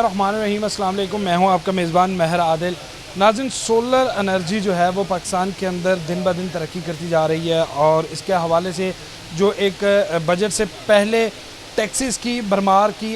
बिस्मिल्लाहिर्रहमानिर्रहीम। अस्सलाम वालेकुम। मैं हूं आपका मेज़बान महर आदिल। नाज़रीन, सोलर एनर्जी जो है वो पाकिस्तान के अंदर दिन ब दिन तरक्की करती जा रही है और इसके हवाले से जो एक बजट से पहले टैक्सेस की भरमार की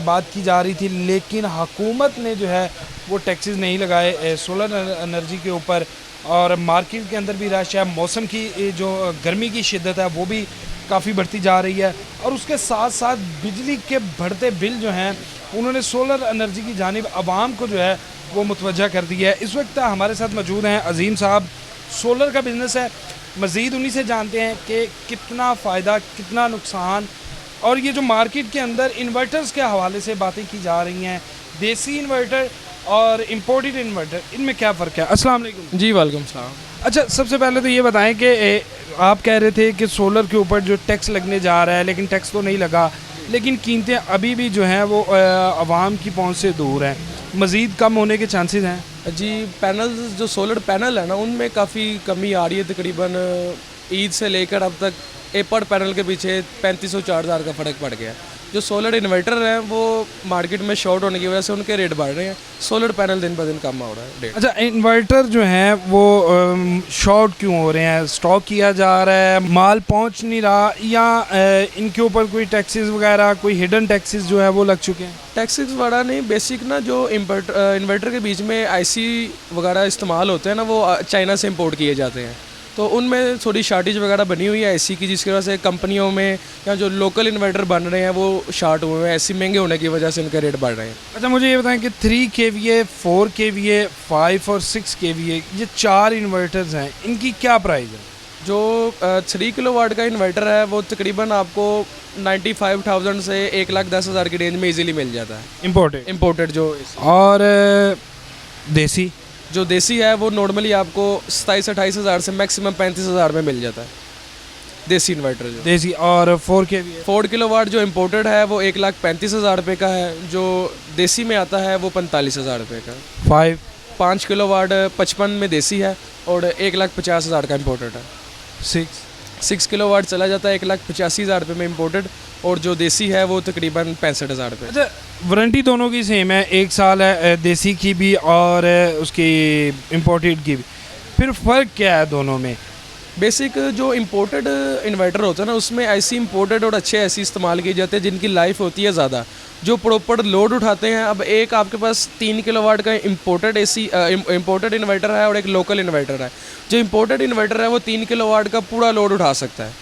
बात की जा रही थी, लेकिन हुकूमत ने जो है वो टैक्सेस नहीं लगाए सोलर एनर्जी के ऊपर। और मार्केट के अंदर भी रश है, मौसम की जो गर्मी की शिद्दत है वो भी काफ़ी बढ़ती जा रही है और उसके साथ साथ बिजली के बढ़ते बिल जो हैं उन्होंने सोलर एनर्जी की जानिब आवाम को जो है वो मुतवज्जा कर दिया है। इस वक्त हमारे साथ मौजूद हैं अज़ीम साहब। सोलर का बिज़नेस है, मज़ीद उन्हीं से जानते हैं कि कितना फ़ायदा कितना नुकसान, और ये जो मार्केट के अंदर इन्वर्टर्स के हवाले से बातें की जा रही हैं, देसी इन्वर्टर और इम्पोर्टेड इन्वर्टर, इनमें क्या फ़र्क है। अस्सलाम वालेकुम। जी वालेकुम सलाम। अच्छा, सबसे पहले तो ये बताएं कि आप कह रहे थे कि सोलर के ऊपर जो टैक्स लगने जा रहा है, लेकिन टैक्स तो नहीं लगा, लेकिन कीमतें अभी भी जो हैं वो आवाम की पहुंच से दूर हैं, मज़ीद कम होने के चांसेस हैं। जी, पैनल्स जो सोलर पैनल है ना, उनमें काफ़ी कमी आ रही है। तकरीबन ईद से लेकर अब तक पर पैनल के पीछे 3500-4000 का फ़र्क पड़ गया। जो सोलर इन्वर्टर हैं वो मार्केट में शॉर्ट होने की वजह से उनके रेट बढ़ रहे हैं। सोलर पैनल दिन ब दिन कम हो रहा है रेट। अच्छा, इन्वर्टर जो हैं वो शॉर्ट क्यों हो रहे हैं? स्टॉक किया जा रहा है, माल पहुंच नहीं रहा, या इनके ऊपर कोई टैक्सेस वगैरह, कोई हिडन टैक्सेस जो है वो लग चुके हैं? टैक्सेस वगैरह नहीं, बेसिक ना जो इन्वर्टर के बीच में आईसी वगैरह इस्तेमाल होते हैं ना, वो चाइना से इंपोर्ट किए जाते हैं। तो उनमें थोड़ी शार्टेज वगैरह बनी हुई है आईसी की, जिसकी वजह से कंपनियों में या जो लोकल इन्वर्टर बन रहे हैं वो शार्ट हुए हैं। ऐसी महंगे होने की वजह से उनके रेट बढ़ रहे हैं। अच्छा, मुझे ये बताएं कि 3 kVA, 4 kVA, 5 और 6 kVA, ये 4 इन्वर्टर्स हैं, इनकी क्या प्राइस है? जो 3 किलोवाट का इन्वर्टर है वो तकरीबन आपको 95,000 से 1,10,000 की रेंज में इजीली मिल जाता है। इम्पोर्टेड जो और देसी जो देसी है वो नॉर्मली आपको 27-28,000 से मैक्सिमम 35,000 में मिल जाता है, देसी इन्वर्टर जो देसी। और 4 kVA 4 किलोवाट जो इम्पोर्टेड है वो 1,35,000 रुपये का है। जो देसी में आता है वो 45,000 रुपये का। 5 किलोवाट 55 में देसी है और 1,50,000 का इम्पोर्टेड है। 6 किलोवाट चला जाता है 1,85,000 रुपये में इम्पोर्टेड, और जो देसी है वो तकरीबन 65,000 रुपये। अच्छा, वारंटी दोनों की सेम है, 1 साल है देसी की भी और उसकी इम्पोर्टेड की भी, फिर फ़र्क क्या है दोनों में? बेसिक जो इम्पोर्टेड इन्वर्टर होता है ना, उसमें ऐसी इम्पोर्टेड और अच्छे ऐसी इस्तेमाल किए जाते हैं जिनकी लाइफ होती है ज़्यादा, जो प्रॉपर लोड उठाते हैं। अब एक आपके पास 3 किलोवाट का इम्पोर्टेड इन्वर्टर है और एक लोकल इन्वर्टर है। जो इम्पोर्टेड इन्वर्टर है वो 3 किलोवाट का पूरा लोड उठा सकता है।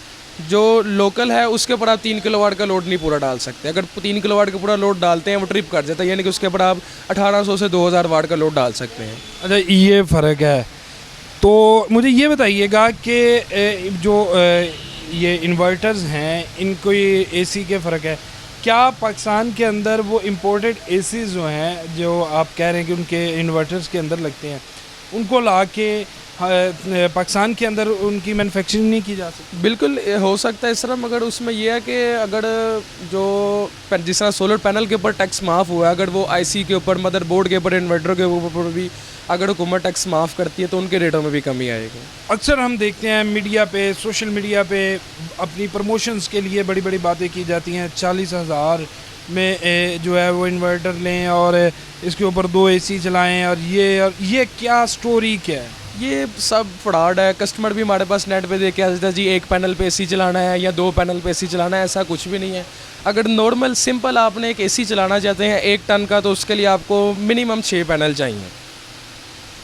जो लोकल है उसके ऊपर आप 3 किलोवाट का लोड नहीं पूरा डाल सकते। अगर 3 किलोवाट का पूरा लोड डालते हैं वो ट्रिप कर जाता है, यानी कि उसके ऊपर आप 1800 से 2000 वाट का लोड डाल सकते हैं। अच्छा, ये फ़र्क है। तो मुझे ये बताइएगा कि जो ये इन्वर्टर्स हैं, इनको ये एसी के फ़र्क है क्या? पाकिस्तान के अंदर वो इम्पोर्टेड एसी जो हैं, जो आप कह रहे हैं कि उनके इन्वर्टर्स के अंदर लगते हैं, उनको ला के पाकिस्तान के अंदर उनकी मैन्युफैक्चरिंग नहीं की जा सकती? बिल्कुल हो सकता है इस तरह, मगर उसमें यह है कि अगर जो जिस तरह सोलर पैनल के ऊपर टैक्स माफ़ हुआ है, अगर वो आईसी के ऊपर, मदरबोर्ड के ऊपर, इन्वर्टर के ऊपर भी अगर हुकूमत टैक्स माफ़ करती है तो उनके रेटों में भी कमी आएगी। अक्सर हम देखते हैं मीडिया पे, सोशल मीडिया पे अपनी प्रमोशंस के लिए बड़ी बड़ी बातें की जाती हैं, 40,000 में जो है वो इन्वर्टर लें और इसके ऊपर 2 एसी चलाएं, और ये क्या स्टोरी क्या है? ये सब फ्रॉड है। कस्टमर भी हमारे पास नेट पे देख के आता है जी 1 पैनल पे एसी चलाना है या 2 पैनल पे एसी चलाना है, ऐसा कुछ भी नहीं है। अगर नॉर्मल सिंपल आपने एक एसी चलाना चाहते हैं 1 टन का, तो उसके लिए आपको मिनिमम 6 पैनल चाहिए।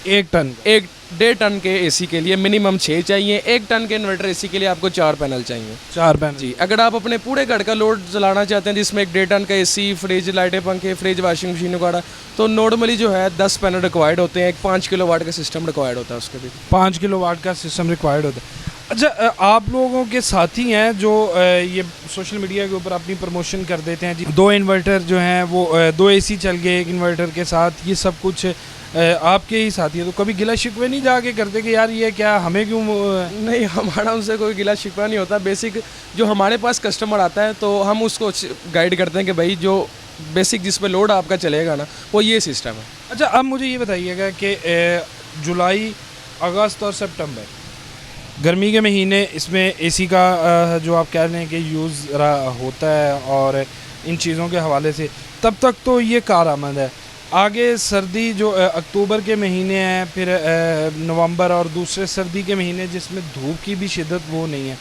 1.5 टन के एसी के लिए मिनिमम 6 चाहिए। 1 टन के इन्वर्टर एसी के लिए आपको 4 पैनल चाहिए। 4 पैनल जी। अगर आप अपने पूरे घर का लोड चलाना चाहते हैं जिसमें 1.5 टन का एसी, फ्रिज, लाइटें, पंखे, फ्रिज, वॉशिंग मशीन वगैरह, तो नॉर्मली जो है 10 पैनल रिक्वायर्ड होते हैं। एक 5 किलोवाट का सिस्टम रिक्वायर्ड होता है, उसके भी 5 किलोवाट का सिस्टम रिक्वायर्ड होता है। अच्छा, आप लोगों के साथी हैं जो ये सोशल मीडिया के ऊपर अपनी प्रमोशन कर देते हैं जी, 2 इन्वर्टर जो हैं वो 2 एसी चल गए 1 इन्वर्टर के साथ, ये सब कुछ आपके ही साथी है, तो कभी गिला शिकवे नहीं जाके करते कि यार ये क्या, हमें क्यों? नहीं, हमारा उनसे कोई गिला शिकवा नहीं होता। बेसिक जो हमारे पास कस्टमर आता है तो हम उसको गाइड करते हैं कि भाई जो बेसिक जिस पे लोड आपका चलेगा ना, वो ये सिस्टम है। अच्छा, अब मुझे ये बताइएगा कि जुलाई, अगस्त और सितंबर, गर्मी के महीने, इसमें एसी का जो आप कह रहे हैं कि यूज़ होता है, और इन चीज़ों के हवाले से तब तक तो ये कारआमद है। आगे सर्दी जो अक्टूबर के महीने हैं, फिर नवंबर और दूसरे सर्दी के महीने जिसमें धूप की भी शिद्दत वो नहीं है,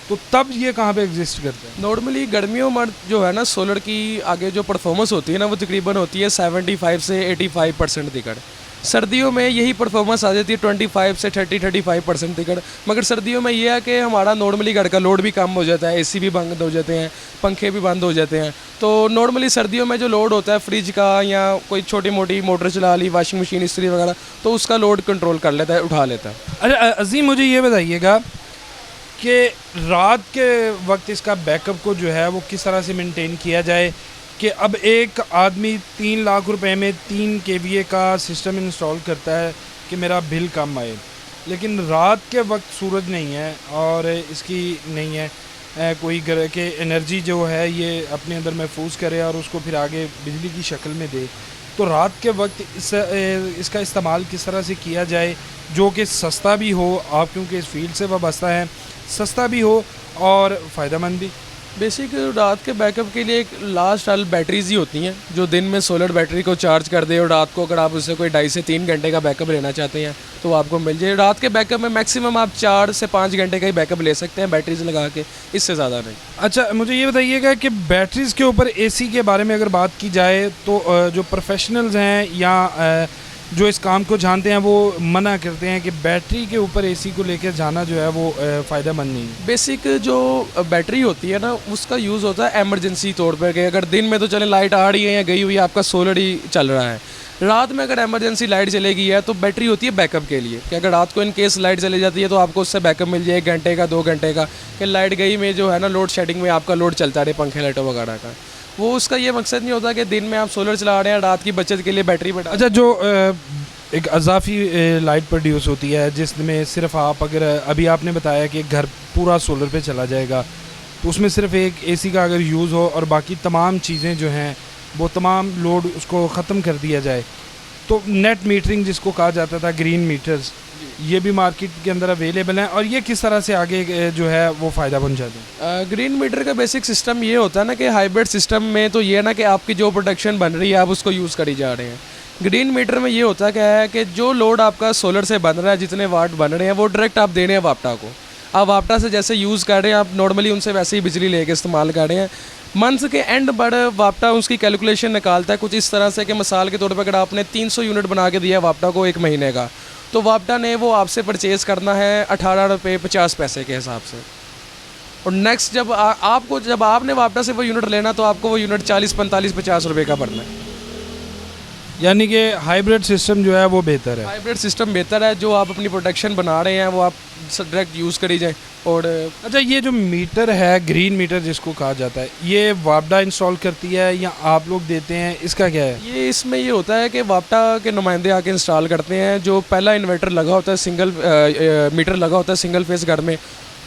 तो तब ये कहाँ पे एग्जिस्ट करते हैं? नॉर्मली गर्मियों में जो है ना सोलर की आगे जो परफॉर्मेंस होती है ना वो तकरीबन होती है 75 से 85% तिकड़। सर्दियों में यही परफॉर्मेंस आ जाती है 25 से 35% तिकड़। मगर सर्दियों में ये है कि हमारा नॉर्मली घर का लोड भी कम हो जाता है, एसी भी बंद हो जाते हैं, पंखे भी बंद हो जाते हैं। तो नॉर्मली सर्दियों में जो लोड होता है फ्रिज का या कोई छोटी मोटी मोटर चला ली, वॉशिंग मशीन, इस्त्री वगैरह, तो उसका लोड कंट्रोल कर लेता है, उठा लेता है। अच्छा अजीम, मुझे ये बताइएगा कि रात के वक्त इसका बैकअप को जो है वो किस तरह से मेंटेन किया जाए कि अब एक आदमी 3 लाख रुपए में 3 kVA का सिस्टम इंस्टॉल करता है कि मेरा बिल कम आए, लेकिन रात के वक्त सूरज नहीं है और इसकी नहीं है कोई घर के एनर्जी जो है ये अपने अंदर महफूज करे और उसको फिर आगे बिजली की शक्ल में दे। तो रात के वक्त इसका इस्तेमाल किस तरह से किया जाए जो कि सस्ता भी हो, आप क्योंकि इस फील्ड से वाबस्ता हैं, सस्ता भी हो और फ़ायदेमंद भी। बेसिक रात के बैकअप के लिए एक लास्ट हाल बैटरीज ही होती हैं जो दिन में सोलर बैटरी को चार्ज कर दे, और रात को अगर आप उससे कोई 2.5 से 3 घंटे का बैकअप लेना चाहते हैं तो आपको मिल जाए। रात के बैकअप में मैक्सिमम आप 4 से 5 घंटे का ही बैकअप ले सकते हैं बैटरीज लगा के, इससे ज़्यादा नहीं। अच्छा मुझे ये बताइएगा कि बैटरीज़ के ऊपर एसी के बारे में अगर बात की जाए तो जो प्रोफेशनल्स हैं या जो इस काम को जानते हैं वो मना करते हैं कि बैटरी के ऊपर एसी को लेकर जाना जो है वो फ़ायदेमंद नहीं है। बेसिक जो बैटरी होती है ना उसका यूज़ होता है एमरजेंसी तौर पर, कि अगर दिन में तो चले लाइट आ रही है या गई हुई है, आपका सोलर ही चल रहा है। रात में अगर एमरजेंसी लाइट चलेगी है तो बैटरी होती है बैकअप के लिए, कि अगर रात को इन केस लाइट चली जाती है तो आपको उससे बैकअप मिल जाए 1 घंटे का, 2 घंटे का, कि लाइट गई में जो है ना लोड शेडिंग में आपका लोड चलता रहे, पंखे लाइटों वगैरह का। वो उसका ये मकसद नहीं होता कि दिन में आप सोलर चला रहे हैं, रात की बचत के लिए बैटरी बढ़ा। अच्छा जो एक अजाफी लाइट प्रोड्यूस होती है जिसमें सिर्फ आप अगर अभी आपने बताया कि घर पूरा सोलर पे चला जाएगा, तो उसमें सिर्फ एक एसी का अगर यूज़ हो और बाकी तमाम चीज़ें जो हैं वो तमाम लोड उसको ख़त्म कर दिया जाए, तो नेट मीटरिंग जिसको कहा जाता था, ग्रीन मीटर्स, ये भी मार्केट के अंदर अवेलेबल हैं, और ये किस तरह से आगे जो है वो फ़ायदा बन जाते हैं? ग्रीन मीटर का बेसिक सिस्टम ये होता है ना कि हाइब्रिड सिस्टम में तो ये है ना कि आपकी जो प्रोडक्शन बन रही है आप उसको यूज़ करी जा रहे हैं। ग्रीन मीटर में ये होता क्या है कि जो लोड आपका सोलर से बन रहा है, जितने वाट बन रहे हैं वो डायरेक्ट आप दे रहे हैं वापटा को। आप वापटा से जैसे यूज़ कर रहे हैं, आप नॉर्मली उनसे वैसे ही बिजली लेके इस्तेमाल कर रहे हैं। मंथ के एंड पर वापटा उसकी कैलकुलेशन निकालता है कुछ इस तरह से कि मिसाल के तौर पर अगर आपने 300 यूनिट बना के दिया वापटा को 1 महीने का, तो वापटा ने वो आपसे परचेज़ करना है 18 रुपये 50 पैसे के हिसाब से। और नेक्स्ट जब जब आपने वापटा से वो यूनिट लेना तो आपको वो यूनिट 40, 45, 50 रुपये का पड़ना है। यानी कि हाइब्रिड सिस्टम जो है वो बेहतर है। हाइब्रिड सिस्टम बेहतर है, जो आप अपनी प्रोडक्शन बना रहे हैं वो आप डायरेक्ट यूज़ करी जाए। और अच्छा ये जो मीटर है, ग्रीन मीटर जिसको कहा जाता है, ये वापडा इंस्टॉल करती है या आप लोग देते हैं, इसका क्या है? ये इसमें ये होता है कि वापटा के नुमाइंदे आके इंस्टॉल करते हैं। जो पहला इन्वर्टर लगा होता है, सिंगल मीटर लगा होता है सिंगल फेस घर में,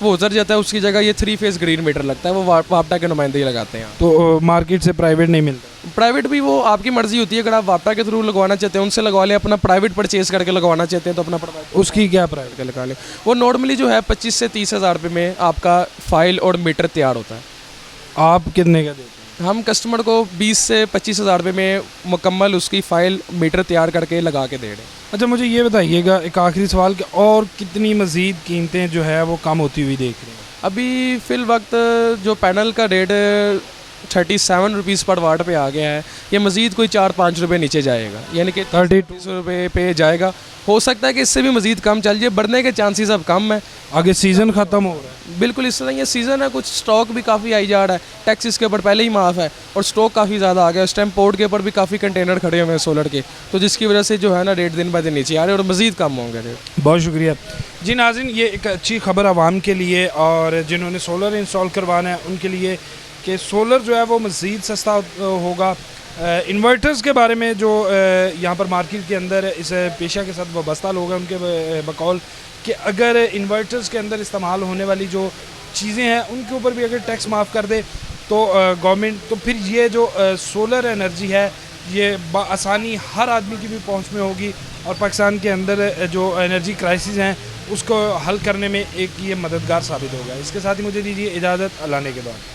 वो उतर जाता है, उसकी जगह ये 3 फेस ग्रीन मीटर लगता है, वो वापटा के नुमाइंदे ही लगाते हैं। तो मार्केट से प्राइवेट नहीं मिलता? प्राइवेट भी वो आपकी मर्ज़ी होती है, अगर आप वापटा के थ्रू लगवाना चाहते हैं उनसे लगवा लें, अपना प्राइवेट परचेज़ करके लगवाना चाहते हैं तो अपना प्राइवेट, उसकी क्या प्राइवेट के लगा लें। वो नॉर्मली जो है 25 से 30 हज़ार रुपये में आपका फाइल और मीटर तैयार होता है। आप कितने का देते हैं? हम कस्टमर को 20 से 25 हज़ार रुपये में मुकम्मल उसकी फ़ाइल मीटर तैयार करके लगा के दे रहे हैं। अच्छा मुझे ये बताइएगा एक आखिरी सवाल कि और कितनी मज़ीद कीमतें जो है वो कम होती हुई देख रही हैं? अभी फ़िल वक्त जो पैनल का रेट 37 रुपीज़ पर वाट पे आ गया है, ये मज़ीद कोई 4-5 रुपये नीचे जाएगा, यानी कि 32 रुपये पे जाएगा। हो सकता है कि इससे भी मज़ीद कम चल जाए, बढ़ने के चांसेस अब कम है। आगे सीज़न ख़त्म हो रहा है। बिल्कुल इस तरह ये सीज़न है, कुछ स्टॉक भी काफ़ी आई जा रहा है, टैक्स इसके ऊपर पहले ही माफ़ है और स्टॉक काफ़ी ज़्यादा आ गया। इस टाइम पोर्ट के ऊपर भी काफ़ी कंटेनर खड़े हुए हैं सोलर के, तो जिसकी वजह से जो है ना रेट दिन ब दिन नीचे आ रहे हैं और मज़ीद कम होंगे रेट। बहुत शुक्रिया जी। नाज़रीन, ये एक अच्छी खबर आवाम के लिए और जिन्होंने सोलर इंस्टॉल करवाना है उनके लिए कि सोलर जो है वो मज़ीद सस्ता होगा। इन्वर्टर्स के बारे में जो यहाँ पर मार्केट के अंदर इस पेशा के साथ वाबस्ता लोग हैं उनके बकौल कि अगर इन्वर्टर्स के अंदर इस्तेमाल होने वाली जो चीज़ें हैं उनके ऊपर भी अगर टैक्स माफ़ कर दे तो गवर्नमेंट, तो फिर ये जो सोलर एनर्जी है ये आसानी हर आदमी की भी पहुँच में होगी और पाकिस्तान के अंदर जो एनर्जी क्राइसिस हैं उसको हल करने में एक ये मददगार साबित होगा। इसके साथ ही मुझे दीजिए इजाज़त, अल्लाह ने के बाद।